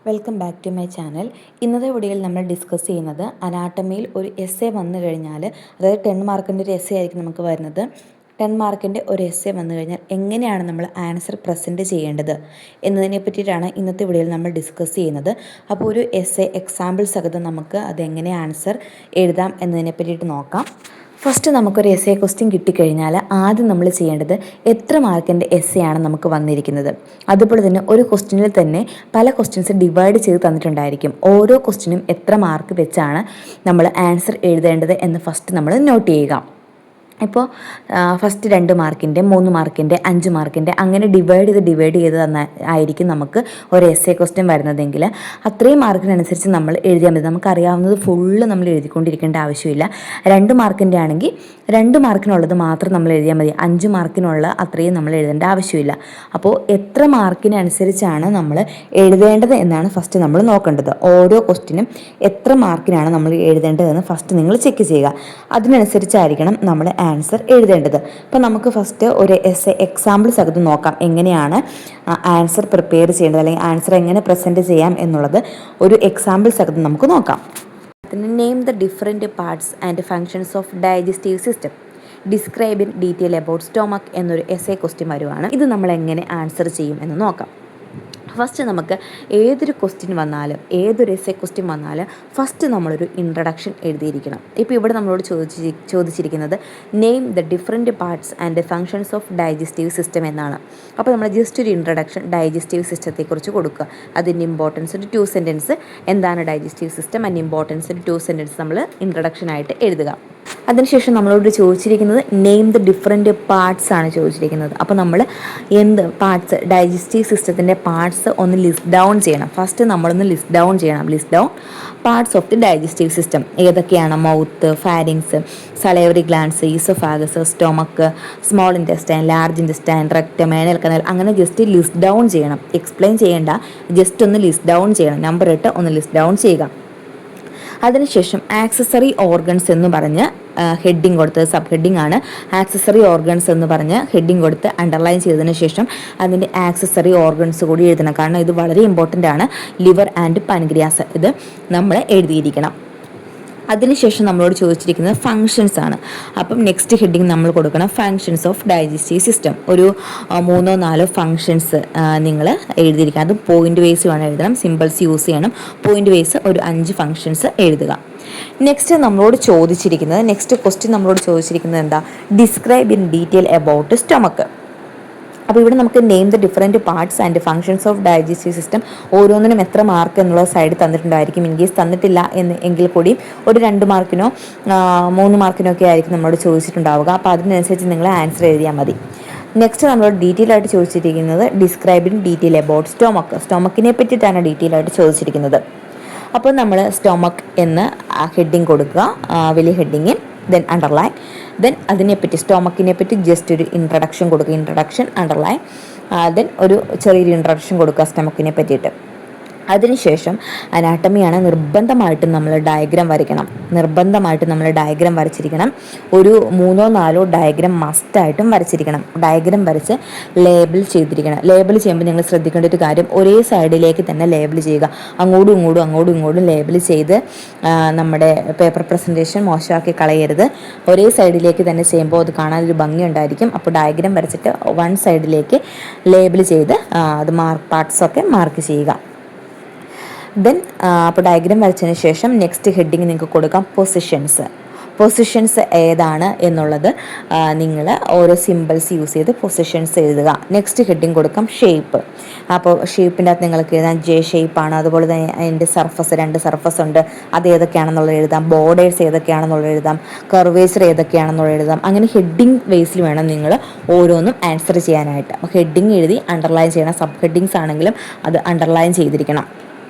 Welcome back to my channel. ഇന്നത്തെ വീഡിയോയിൽ നമ്മൾ ഡിസ്കസ് ചെയ്യുന്നത് അനാട്ടമിയിൽ ഒരു എസ്സേ വന്നു കഴിഞ്ഞാൽ, അതായത് 10 മാർക്കിൻ്റെ ഒരു എസ്സേ ആയിരിക്കും നമുക്ക് വരുന്നത്. 10 മാർക്കിൻ്റെ ഒരു എസ്സേ വന്നു കഴിഞ്ഞാൽ എങ്ങനെയാണ് നമ്മൾ ആൻസർ പ്രസൻറ്റ് ചെയ്യേണ്ടത് എന്നതിനെ പറ്റിയിട്ടാണ് ഇന്നത്തെ വീഡിയോയിൽ നമ്മൾ ഡിസ്കസ് ചെയ്യുന്നത്. അപ്പോൾ ഒരു എസ്സേ എക്സാമ്പിൾ സഹിതം നമുക്ക് അതെങ്ങനെ ആൻസർ എഴുതാം എന്നതിനെ പറ്റിയിട്ട് നോക്കാം. ഫസ്റ്റ് നമുക്കൊരു എസ്സേ ക്വസ്റ്റ്യൻ കിട്ടിക്കഴിഞ്ഞാൽ ആദ്യം നമ്മൾ ചെയ്യേണ്ടത് എത്ര മാർക്കിൻ്റെ എസ്സേ ആണ് നമുക്ക് വന്നിരിക്കുന്നത്. അതുപോലെ തന്നെ ഒരു ക്വസ്റ്റ്യനിൽ തന്നെ പല ക്വസ്റ്റ്യൻസ് ഡിവൈഡ് ചെയ്ത് തന്നിട്ടുണ്ടായിരിക്കും. ഓരോ ക്വസ്റ്റ്യനും എത്ര മാർക്ക് വെച്ചാണ് നമ്മൾ ആൻസർ എഴുതേണ്ടത് എന്ന് ഫസ്റ്റ് നമ്മൾ നോട്ട് ചെയ്യുക. ഇപ്പോൾ ഫസ്റ്റ് 2 മാർക്കിൻ്റെ 3 മാർക്കിൻ്റെ 5 മാർക്കിൻ്റെ അങ്ങനെ ഡിവൈഡ് ചെയ്ത് തന്ന ആയിരിക്കും നമുക്ക് ഒരു എസ്സേ ക്വസ്റ്റ്യൻ വരുന്നതെങ്കിൽ അത്രയും മാർക്കിനനുസരിച്ച് നമ്മൾ എഴുതിയാൽ മതി. നമുക്കറിയാവുന്നത് ഫുള്ള് നമ്മൾ എഴുതിക്കൊണ്ടിരിക്കേണ്ട ആവശ്യമില്ല. 2 മാർക്കിൻ്റെ ആണെങ്കിൽ 2 മാർക്കിനുള്ളത് മാത്രം നമ്മൾ എഴുതിയാൽ മതി. 5 മാർക്കിനുള്ള അത്രയും നമ്മൾ എഴുതേണ്ട ആവശ്യമില്ല. അപ്പോൾ എത്ര മാർക്കിനനുസരിച്ചാണ് നമ്മൾ എഴുതേണ്ടത് എന്നാണ് ഫസ്റ്റ് നമ്മൾ നോക്കേണ്ടത്. ഓരോ ക്വസ്റ്റ്യനും എത്ര മാർക്കിനാണ് നമ്മൾ എഴുതേണ്ടതെന്ന് ഫസ്റ്റ് നിങ്ങൾ ചെക്ക് ചെയ്യുക. അതിനനുസരിച്ചായിരിക്കണം നമ്മൾ ആൻസർ എഴുതേണ്ടത്. അപ്പോൾ നമുക്ക് ഫസ്റ്റ് ഒരു എസ്സേ എക്സാമ്പിൾ സഹിതം നോക്കാം എങ്ങനെയാണ് ആൻസർ പ്രിപ്പയർ ചെയ്യേണ്ടത്, അല്ലെങ്കിൽ ആൻസർ എങ്ങനെ പ്രസൻറ്റ് ചെയ്യാം എന്നുള്ളത് ഒരു എക്സാമ്പിൾ സഹിതം നമുക്ക് നോക്കാം. Name the different parts and functions of digestive system, describe in detail about stomach എന്നൊരു എസ്സേ ക്വസ്റ്റ്യൻ വരുവാണ്. ഇത് നമ്മൾ എങ്ങനെ ആൻസർ ചെയ്യും എന്ന് നോക്കാം. ഫസ്റ്റ് നമുക്ക് ഏതൊരു ക്വസ്റ്റ്യൻ വന്നാലും, ഏതൊരു എസ്സേ ക്വസ്റ്റ്യൻ വന്നാലും ഫസ്റ്റ് നമ്മളൊരു ഇൻട്രഡക്ഷൻ എഴുതിയിരിക്കണം. ഇപ്പോൾ ഇവിടെ നമ്മളോട് ചോദിച്ചിരിക്കുന്നത് name the different parts and functions of digestive system എന്നാണ്. അപ്പോൾ നമ്മൾ ജസ്റ്റ് ഒരു ഇൻട്രഡക്ഷൻ ഡൈജസ്റ്റീവ് സിസ്റ്റത്തെക്കുറിച്ച് കൊടുക്കുക. അതിൻ്റെ ഇമ്പോർട്ടൻസ് ഒരു 2 സെൻറ്റൻസ്, എന്താണ് ഡൈജസ്റ്റീവ് സിസ്റ്റം ആൻഡ് ഇമ്പോർട്ടൻസ് ഒരു 2 സെൻറ്റൻസ് നമ്മൾ ഇൻട്രഡക്ഷനായിട്ട് എഴുതുക. അതിനുശേഷം നമ്മളോട് ചോദിച്ചിരിക്കുന്നത് നെയിം ദ ഡിഫറെൻറ്റ് പാർട്സ് ആണ് ചോദിച്ചിരിക്കുന്നത്. അപ്പോൾ നമ്മൾ എന്ത് പാർട്സ്, ഡൈജസ്റ്റീവ് സിസ്റ്റത്തിൻ്റെ പാർട്സ് ഒന്ന് ലിസ്റ്റ് ഡൗൺ ചെയ്യണം. ഫസ്റ്റ് നമ്മളൊന്ന് ലിസ്റ്റ് ഡൗൺ ചെയ്യണം. List down parts of the digestive system ഏതൊക്കെയാണ്? Mouth, pharynx, salivary glands, oesophagus, stomach, small intestine, large intestine, rectum, anal canal, അങ്ങനെ ജസ്റ്റ് ലിസ്റ്റ് ഡൗൺ ചെയ്യണം. Explain ചെയ്യേണ്ട, just ഒന്ന് list down ചെയ്യണം. Number 8 ഒന്ന് list down ചെയ്യുക. അതിനുശേഷം ആക്സസറി ഓർഗൻസ് എന്ന് പറഞ്ഞ് ഹെഡിങ് കൊടുത്ത്, സബ് ഹെഡിങ് ആണ്. ആക്സസറി ഓർഗൻസ് എന്ന് പറഞ്ഞ് ഹെഡിങ് കൊടുത്ത് അണ്ടർലൈൻ ചെയ്തതിന് ശേഷം അതിൻ്റെ ആക്സസറി ഓർഗൻസ് കൂടി എഴുതണം. കാരണം ഇത് വളരെ ഇമ്പോർട്ടൻ്റ് ആണ്. ലിവർ ആൻഡ് പാൻക്രിയാസ് ഇത് നമ്മൾ എഴുതിയിരിക്കണം. അതിനുശേഷം നമ്മളോട് ചോദിച്ചിരിക്കുന്നത് ഫങ്ഷൻസ് ആണ്. അപ്പം നെക്സ്റ്റ് ഹെഡിങ് നമ്മൾ കൊടുക്കണം ഫങ്ഷൻസ് ഓഫ് ഡൈജസ്റ്റീവ് സിസ്റ്റം. ഒരു 3-4 ഫങ്ഷൻസ് നിങ്ങൾ എഴുതിയിരിക്കുക. അത് പോയിന്റ് വൈസ് വേണം എഴുതണം. സിമ്പിൾസ് യൂസ് ചെയ്യണം. പോയിന്റ് വൈസ് ഒരു 5 ഫങ്ഷൻസ് എഴുതുക. നെക്സ്റ്റ് ക്വസ്റ്റ്യൻ നമ്മളോട് ചോദിച്ചിരിക്കുന്നത് എന്താ? Describe in detail about stomach. അപ്പോൾ ഇവിടെ നമുക്ക് name the different parts and functions of digestive system ഓരോന്നിനും എത്ര മാർക്ക് എന്നുള്ള സൈഡ് തന്നിട്ടുണ്ടായിരിക്കും. ഇൻ കേസ് തന്നിട്ടില്ല എങ്കിൽ കൂടി ഒരു 2 മാർക്കിനോ 3 മാർക്കിനോ ഒക്കെ ആയിരിക്കും നമ്മളോട് ചോദിച്ചിട്ടുണ്ടാവുക. അപ്പോൾ അതിനനുസരിച്ച് നിങ്ങൾ ആൻസർ എഴുതിയാൽ മതി. നെക്സ്റ്റ് നമ്മളോട് ഡീറ്റെയിൽ ആയിട്ട് ചോദിച്ചിരിക്കുന്നത് describe in detail about stomach. സ്റ്റൊമക്കിനെ പറ്റിയിട്ടാണ് ഡീറ്റെയിൽ ആയിട്ട് ചോദിച്ചിരിക്കുന്നത്. അപ്പോൾ നമ്മൾ സ്റ്റൊമക്ക് എന്ന് ഹെഡിങ് കൊടുക്കുക, വലിയ ഹെഡിങ്, ദെൻ അണ്ടർലൈൻ. ദെൻ അതിനെപ്പറ്റി സ്റ്റൊമക്കിനെ പറ്റി ജസ്റ്റ് ഒരു ഇൻട്രഡക്ഷൻ കൊടുക്കുക. Introduction, underline. ദെൻ ഒരു ചെറിയൊരു ഇൻട്രഡക്ഷൻ കൊടുക്കുക സ്റ്റൊമക്കിനെ പറ്റിയിട്ട്. അതിനുശേഷം അനാട്ടമിയാണ്. നിർബന്ധമായിട്ടും നമ്മൾ ഡയഗ്രാം വരച്ചിരിക്കണം. ഒരു 3-4 ഡയഗ്രാം മസ്റ്റായിട്ടും വരച്ചിരിക്കണം. ഡയഗ്രാം വരച്ച് ലേബിൾ ചെയ്തിരിക്കണം. ലേബിൾ ചെയ്യുമ്പോൾ നിങ്ങൾ ശ്രദ്ധിക്കേണ്ട ഒരു കാര്യം, ഒരേ സൈഡിലേക്ക് തന്നെ ലേബിൾ ചെയ്യുക. അങ്ങോട്ടും ഇങ്ങോട്ടും ലേബിൾ ചെയ്ത് നമ്മുടെ പേപ്പർ പ്രസൻറ്റേഷൻ മോശമാക്കി കളയരുത്. ഒരേ സൈഡിലേക്ക് തന്നെ ചെയ്യുമ്പോൾ അത് കാണാൻ ഒരു ഭംഗി ഉണ്ടായിരിക്കും. അപ്പോൾ ഡയഗ്രാം വരച്ചിട്ട് 1 സൈഡിലേക്ക് ലേബിൾ ചെയ്ത് അത് പാർട്സൊക്കെ മാർക്ക് ചെയ്യുക. ദെൻ അപ്പോൾ ഡയഗ്രാം വരച്ചതിന് ശേഷം നെക്സ്റ്റ് ഹെഡിങ് നിങ്ങൾക്ക് കൊടുക്കാം പൊസിഷൻസ് ഏതാണ് എന്നുള്ളത് നിങ്ങൾ ഓരോ സിമ്പിൾസ് യൂസ് ചെയ്ത് പൊസിഷൻസ് എഴുതുക. നെക്സ്റ്റ് ഹെഡിങ് കൊടുക്കാം ഷേപ്പ്. അപ്പോൾ ഷേപ്പിൻ്റെ അകത്ത് നിങ്ങൾക്ക് എഴുതാം ജെ ഷേപ്പാണ്. അതുപോലെ തന്നെ അതിൻ്റെ സർഫസ് 2 സർഫസ് ഉണ്ട്, അത് ഏതൊക്കെയാണെന്നുള്ളത് എഴുതാം. ബോർഡേഴ്സ് ഏതൊക്കെയാണെന്നുള്ളത് എഴുതാം. കർവേച്ചർ ഏതൊക്കെയാണെന്നുള്ളത് എഴുതാം. അങ്ങനെ ഹെഡിങ് ബേസിൽ വേണം നിങ്ങൾ ഓരോന്നും ആൻസർ ചെയ്യാനായിട്ട്. അപ്പോൾ ഹെഡിങ് എഴുതി അണ്ടർലൈൻ ചെയ്യണം. സബ് ഹെഡിങ്സ് ആണെങ്കിലും അത് അണ്ടർലൈൻ ചെയ്തിരിക്കണം.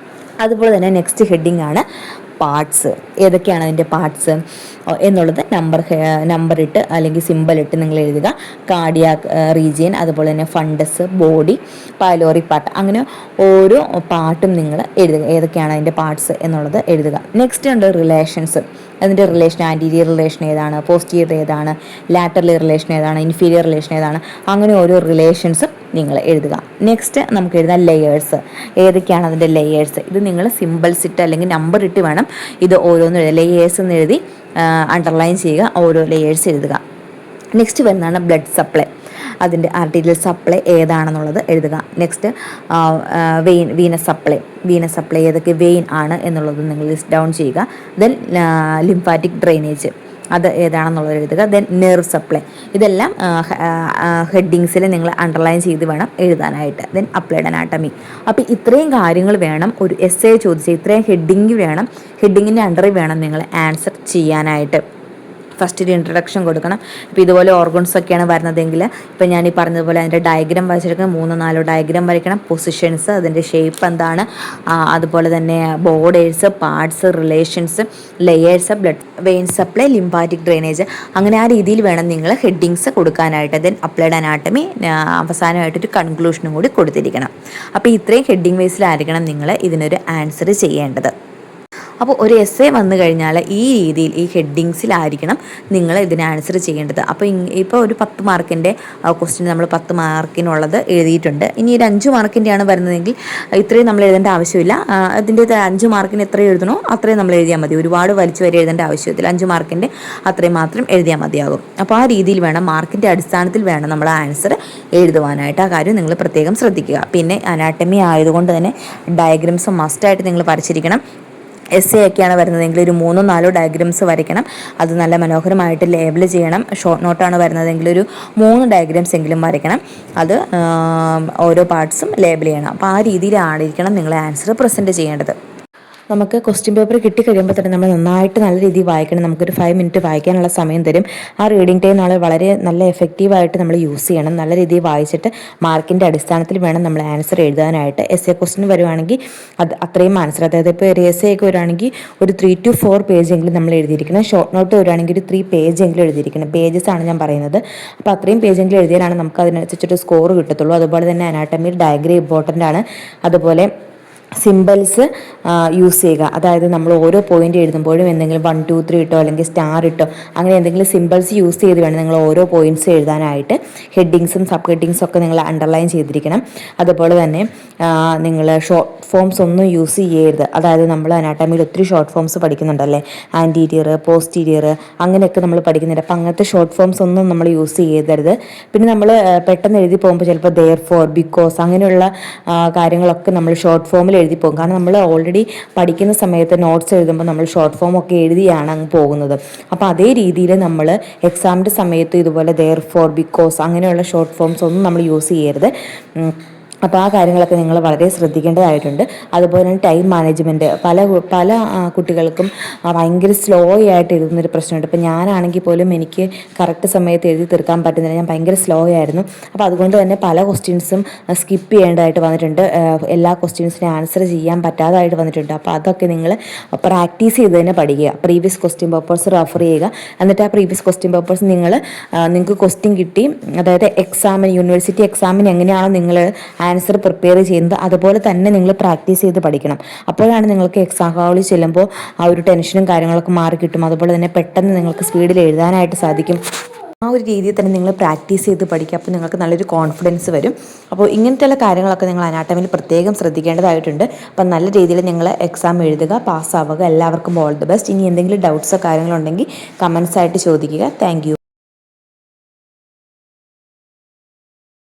അതുപോലെ തന്നെ നെക്സ്റ്റ് ഹെഡിങ് ആണ് പാർട്സ്. ഏതൊക്കെയാണ് അതിൻ്റെ പാർട്സ് എന്നുള്ളത് നമ്പർ ഇട്ട് അല്ലെങ്കിൽ സിമ്പിൾ ഇട്ട് നിങ്ങൾ എഴുതുക. കാർഡിയാക് റീജിയൻ, അതുപോലെ തന്നെ ഫണ്ടസ്, ബോഡി, പൈലോറി പാർട്ട്, അങ്ങനെ ഓരോ പാർട്ടും നിങ്ങൾ എഴുതുക. ഏതൊക്കെയാണ് അതിൻ്റെ പാർട്സ് എന്നുള്ളത് എഴുതുക. നെക്സ്റ്റ് ഉണ്ട് റിലേഷൻസ്. അതിൻ്റെ റിലേഷൻ, ആൻറ്റീരിയർ റിലേഷൻ ഏതാണ്, പോസ്റ്റീരിയർ ഏതാണ്, ലാറ്ററൽ റിലേഷൻ ഏതാണ്, ഇൻഫീരിയർ റിലേഷൻ ഏതാണ്, അങ്ങനെ ഓരോ റിലേഷൻസും നിങ്ങൾ എഴുതുക. നെക്സ്റ്റ് നമുക്ക് എഴുതാം ലെയേഴ്സ്. ഏതൊക്കെയാണ് അതിൻ്റെ ലെയേഴ്സ്? ഇത് നിങ്ങൾ സിമ്പിൾസ് ഇട്ട് അല്ലെങ്കിൽ നമ്പർ ഇട്ട് വേണം ഇത് ഓരോന്നും എഴുതുക. ലെയേഴ്സ് എന്ന് എഴുതി അണ്ടർലൈൻ ചെയ്യുക, ഓരോ ലെയേഴ്സ് എഴുതുക. നെക്സ്റ്റ് വരുന്നതാണ് ബ്ലഡ് സപ്ലൈ. അതിൻ്റെ ആർട്ടീരിയൽ സപ്ലൈ ഏതാണെന്നുള്ളത് എഴുതുക. നെക്സ്റ്റ് വീനസ് സപ്ലൈ ഏതൊക്കെ വെയിൻ ആണ് എന്നുള്ളത് നിങ്ങൾ ലിസ്റ്റ് ഡൗൺ ചെയ്യുക. ദെൻ ലിംഫാറ്റിക് ഡ്രെയിനേജ് അത് ഏതാണെന്നുള്ളത് എഴുതുക. ദെൻ നെർവ് സപ്ലൈ ഇതെല്ലാം ഹെഡിങ്സിൽ നിങ്ങൾ അണ്ടർലൈൻ ചെയ്ത് വേണം എഴുതാനായിട്ട്. Then applied anatomy. അപ്പോൾ ഇത്രയും കാര്യങ്ങൾ വേണം ഒരു എസ്സേ ചോദിച്ചാൽ, ഇത്രയും ഹെഡിങ് വേണം, ഹെഡിങ്ങിൻ്റെ അണ്ടറിൽ വേണം നിങ്ങൾ ആൻസർ ചെയ്യാനായിട്ട്. ഫസ്റ്റ് ഒരു ഇൻട്രഡക്ഷൻ കൊടുക്കണം. ഇപ്പോൾ ഇതുപോലെ ഓർഗൻസ് ഒക്കെയാണ് വരുന്നതെങ്കിൽ ഇപ്പോൾ ഞാൻ ഈ പറഞ്ഞതുപോലെ അതിൻ്റെ ഡയഗ്രാം വരച്ചെടുക്കണം. 3-4 ഡയഗ്രാം വരയ്ക്കണം. പൊസിഷൻസ്, അതിൻ്റെ ഷേപ്പ് എന്താണ്, അതുപോലെ തന്നെ borders, parts, relations, layers, blood vein supply, lymphatic drainage, അങ്ങനെ ആ രീതിയിൽ വേണം നിങ്ങൾ ഹെഡിങ്സ് കൊടുക്കാനായിട്ട്. ദെൻ അപ്ലൈഡ് അനാട്ടമി, അവസാനമായിട്ടൊരു കൺക്ലൂഷനും കൂടി കൊടുത്തിരിക്കണം. അപ്പോൾ ഇത്രയും ഹെഡിങ് വൈസിലായിരിക്കണം നിങ്ങൾ ഇതിനൊരു ആൻസർ ചെയ്യേണ്ടത്. അപ്പോൾ ഒരു എസ്സേ വന്നു കഴിഞ്ഞാൽ ഈ രീതിയിൽ ഈ ഹെഡിങ്സിലായിരിക്കണം നിങ്ങൾ ഇതിന് ആൻസർ ചെയ്യേണ്ടത്. അപ്പോൾ ഇപ്പോൾ ഒരു 10 മാർക്കിൻ്റെ ക്വസ്റ്റ്യൻ നമ്മൾ 10 മാർക്കിനുള്ളത് എഴുതിയിട്ടുണ്ട്. ഇനി ഒരു 5 മാർക്കിൻ്റെയാണ് വരുന്നതെങ്കിൽ ഇത്രയും നമ്മൾ എഴുതേണ്ട ആവശ്യമില്ല. അതിൻ്റെ 5 മാർക്കിന് എത്ര എഴുതണോ അത്രയും നമ്മൾ എഴുതിയാൽ മതി. ഒരുപാട് വലിച്ചു വരെ എഴുതേണ്ട ആവശ്യമില്ല. 5 മാർക്കിൻ്റെ അത്രയും മാത്രം എഴുതിയാൽ മതിയാകും. അപ്പോൾ ആ രീതിയിൽ വേണം, മാർക്കിൻ്റെ അടിസ്ഥാനത്തിൽ വേണം നമ്മൾ ആൻസർ എഴുതുവാനായിട്ട്. ആ കാര്യം നിങ്ങൾ പ്രത്യേകം ശ്രദ്ധിക്കുക. പിന്നെ അനാട്ടമി ആയതുകൊണ്ട് തന്നെ ഡയഗ്രാംസ് മസ്റ്റായിട്ട് നിങ്ങൾ വരച്ചിരിക്കണം. എസ്സേ ഒക്കെയാണ് വരുന്നതെങ്കിൽ ഒരു 3-4 ഡയഗ്രാംസ് വരയ്ക്കണം. അത് നല്ല മനോഹരമായിട്ട് ലേബിൾ ചെയ്യണം. ഷോർട്ട് നോട്ടാണ് വരുന്നതെങ്കിൽ ഒരു 3 ഡയഗ്രാംസ് എങ്കിലും വരയ്ക്കണം. അത് ഓരോ പാർട്സും ലേബിൾ ചെയ്യണം. അപ്പോൾ ആ രീതിയിലായിരിക്കണം നിങ്ങൾ ആൻസർ പ്രസൻറ്റ് ചെയ്യേണ്ടത്. നമുക്ക് ക്വസ്റ്റ്യൻ പേപ്പർ കിട്ടിക്കഴിയുമ്പോൾ തന്നെ നമ്മൾ നന്നായിട്ട് നല്ല രീതിയിൽ വായിക്കണം. നമുക്കൊരു 5 മിനിറ്റ് വായിക്കാനുള്ള സമയം തരും. ആ റീഡിംഗ് ടൈം നമ്മൾ വളരെ നല്ല എഫക്റ്റീവായിട്ട് നമ്മൾ യൂസ് ചെയ്യണം. നല്ല രീതിയിൽ വായിച്ചിട്ട് മാർക്കിൻ്റെ അടിസ്ഥാനത്തിൽ വേണം നമ്മൾ ആൻസർ എഴുതാനായിട്ട്. എസ്സേ ക്വസ്റ്റ്യൻ വരുവാണെങ്കിൽ അത് അത്രയും ആൻസർ, അതായത് ഇപ്പോൾ ഒരു എസ്സേ ഒക്കെ വരുവാണെങ്കിൽ ഒരു 3 to 4 പേജെങ്കിലും നമ്മൾ എഴുതിയിരിക്കണം. ഷോർട്ട് നോട്ട് വരുവാണെങ്കിൽ ഒരു 3 പേജെങ്കിലും എഴുതിയിരിക്കണം. പേജസ് ആണ് ഞാൻ പറയുന്നത്. അപ്പോൾ അത്രയും പേജെങ്കിലും എഴുതിയാലാണ് നമുക്ക് അതിനനുസരിച്ചൊരു സ്കോർ കിട്ടത്തുള്ളൂ. അതുപോലെ തന്നെ അനാട്ടമിയിൽ ഡയഗ്രാം ഇമ്പോർട്ടൻ്റ് ആണ്. അതുപോലെ സിമ്പിൾസ് യൂസ് ചെയ്യുക. അതായത് നമ്മൾ ഓരോ പോയിന്റ് എഴുതുമ്പോഴും എന്തെങ്കിലും 1 2 3 ഇട്ടോ അല്ലെങ്കിൽ സ്റ്റാർ ഇട്ടോ അങ്ങനെ എന്തെങ്കിലും സിമ്പിൾസ് യൂസ് ചെയ്ത് വേണം നിങ്ങൾ ഓരോ പോയിന്റ്സ് എഴുതാനായിട്ട്. ഹെഡിങ്സും സബ് ഹെഡിങ്സും ഒക്കെ നിങ്ങൾ അണ്ടർലൈൻ ചെയ്തിരിക്കണം. അതുപോലെ തന്നെ നിങ്ങൾ ഷോർട്ട് ഫോംസ് ഒന്നും യൂസ് ചെയ്യരുത്. അതായത് നമ്മൾ അനാട്ടമിയിൽ ഒത്തിരി ഷോർട്ട് ഫോംസ് പഠിക്കുന്നുണ്ടല്ലേ, ആൻറ്റീരിയർ, പോസ്റ്റീരിയർ, അങ്ങനെയൊക്കെ നമ്മൾ പഠിക്കുന്നുണ്ട്. അപ്പം അങ്ങനത്തെ ഷോർട്ട് ഫോംസ് ഒന്നും നമ്മൾ യൂസ് ചെയ്യരുത്. പിന്നെ നമ്മൾ പെട്ടെന്ന് എഴുതി പോകുമ്പോൾ ചിലപ്പോൾ ദെയർ ഫോർ, ബിക്കോസ് അങ്ങനെയുള്ള കാര്യങ്ങളൊക്കെ നമ്മൾ ഷോർട്ട് ഫോമിൽ എഴുതി പോകും. കാരണം നമ്മൾ ഓൾറെഡി പഠിക്കുന്ന സമയത്ത് നോട്ട്സ് എഴുതുമ്പോൾ നമ്മൾ ഷോർട്ട് ഫോം ഒക്കെ എഴുതിയാണ് അങ്ങ് പോകുന്നത്. അപ്പോൾ അതേ രീതിയിൽ നമ്മൾ എക്സാമിൻ്റെ സമയത്ത് ഇതുപോലെ ദെയർ ഫോർ, ബിക്കോസ് അങ്ങനെയുള്ള ഷോർട്ട് ഫോംസ് ഒന്നും നമ്മൾ യൂസ് ചെയ്യരുത്. അപ്പോൾ ആ കാര്യങ്ങളൊക്കെ നിങ്ങൾ വളരെ ശ്രദ്ധിക്കേണ്ടതായിട്ടുണ്ട്. അതുപോലെ തന്നെ ടൈം മാനേജ്മെൻറ്റ് പല കുട്ടികൾക്കും ഭയങ്കര സ്ലോ ആയിട്ട് എഴുതുന്നൊരു പ്രശ്നമുണ്ട്. ഇപ്പോൾ ഞാനാണെങ്കിൽ പോലും എനിക്ക് കറക്റ്റ് സമയത്ത് എഴുതി തീർക്കാൻ പറ്റുന്നില്ല. ഞാൻ ഭയങ്കര സ്ലോ ആയിരുന്നു. അപ്പോൾ അതുകൊണ്ട് തന്നെ പല ക്വസ്റ്റ്യൻസും സ്കിപ്പ് ചെയ്യേണ്ടതായിട്ട് വന്നിട്ടുണ്ട്. എല്ലാ ക്വസ്റ്റ്യൻസിനും ആൻസർ ചെയ്യാൻ പറ്റാതായിട്ട് വന്നിട്ടുണ്ട്. അപ്പോൾ അതൊക്കെ നിങ്ങൾ പ്രാക്ടീസ് ചെയ്ത് തന്നെ പഠിക്കുക. പ്രീവിയസ് ക്വസ്റ്റ്യൻ പേപ്പേഴ്സ് റെഫർ ചെയ്യുക. എന്നിട്ട് ആ പ്രീവിയസ് ക്വസ്റ്റ്യൻ പേപ്പേഴ്സ് നിങ്ങൾക്ക് ക്വസ്റ്റ്യൻ കിട്ടി, അതായത് എക്സാമിന്, യൂണിവേഴ്സിറ്റി എക്സാമിന് എങ്ങനെയാണോ നിങ്ങൾ ആൻസർ പ്രിപ്പയർ ചെയ്യുന്നത് അതുപോലെ തന്നെ നിങ്ങൾ പ്രാക്ടീസ് ചെയ്ത് പഠിക്കണം. അപ്പോഴാണ് നിങ്ങൾക്ക് എക്സാം ഹാളിൽ ചെല്ലുമ്പോൾ ആ ഒരു ടെൻഷനും കാര്യങ്ങളൊക്കെ മാറി കിട്ടും. അതുപോലെ തന്നെ പെട്ടെന്ന് നിങ്ങൾക്ക് സ്പീഡിൽ എഴുതാനായിട്ട് സാധിക്കും. ആ ഒരു രീതിയിൽ തന്നെ നിങ്ങൾ പ്രാക്ടീസ് ചെയ്ത് പഠിക്കുക. അപ്പോൾ നിങ്ങൾക്ക് നല്ലൊരു കോൺഫിഡൻസ് വരും. അപ്പോൾ ഇങ്ങനത്തെയുള്ള കാര്യങ്ങളൊക്കെ നിങ്ങൾ അനാട്ടമിയിൽ പ്രത്യേകം ശ്രദ്ധിക്കേണ്ടതായിട്ടുണ്ട്. അപ്പം നല്ല രീതിയിൽ നിങ്ങൾ എക്സാം എഴുതുക, പാസ്സാവുക. എല്ലാവർക്കും ഓൾ ദി ബെസ്റ്റ്. ഇനി എന്തെങ്കിലും ഡൗട്ട്സോ കാര്യങ്ങളോ ഉണ്ടെങ്കിൽ കമൻസ് ആയിട്ട് ചോദിക്കുക. Thank you.